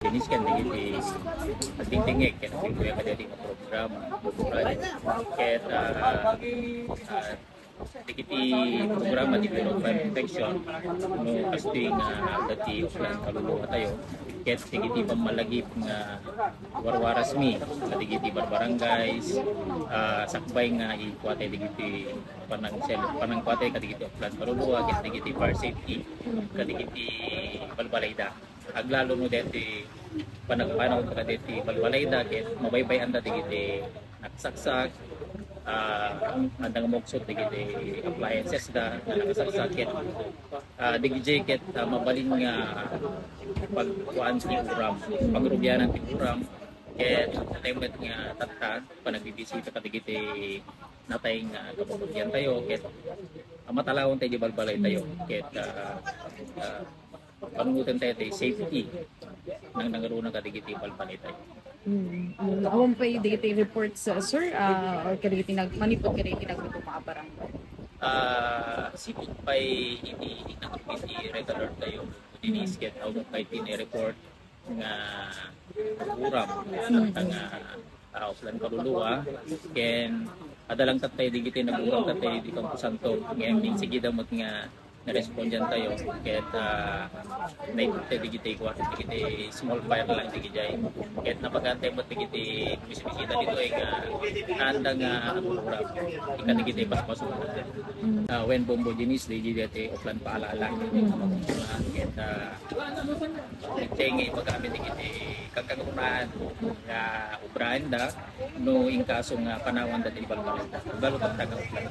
piniskan digiti tingtingig ket kuya ka dili nga programa ket digiti programa di Bureau of Fire Protection no casting dati offline kaluluwa tayo ket digiti pamalagip nga warwaras mi digiti barbarangays sakbay nga ikuwate digiti panang kuwate kadigiti offline kaluluwa ket digiti fire safety kadigiti balbalayda aglalo no deti panagpanaw ka deti balbalayda ket mabaybay anda digiti nagsaksak andang moksot digiti appliances da nakasaksak ket digiti ket mabalin nga pagkuan ti uram pagrubyanan ti uram ket temet nga tatta panagbibisita ka digiti natay nga kapamilyan tayo ket matalawon tayo di balbalay tayo ket panunutan tayo tayo safety nang nangaroon ka digiti balbalay tayo. Awang pa digiti reports sir or kadagiti nagmanipot kadagiti nagluto mga barangay. Sipit pa'y hindi nakapiti red alert tayo dinisket o kahit report nga uram nga offline kaluluwa ken adalang tatay digiti naguram tatay di Campo Santo ngayon sige damot nga na-respondan tayo ket naipute digiti kuwat digiti small fire lang digiti ket napagantay mo digiti bisita dito ay nga nanda nga uram digiti pas when bombo dinis digiti offline paalala ket tingi paggamit digiti kagagunahan nga ubrahan da no in kaso nga panawan da di balbalita balot ang taga offline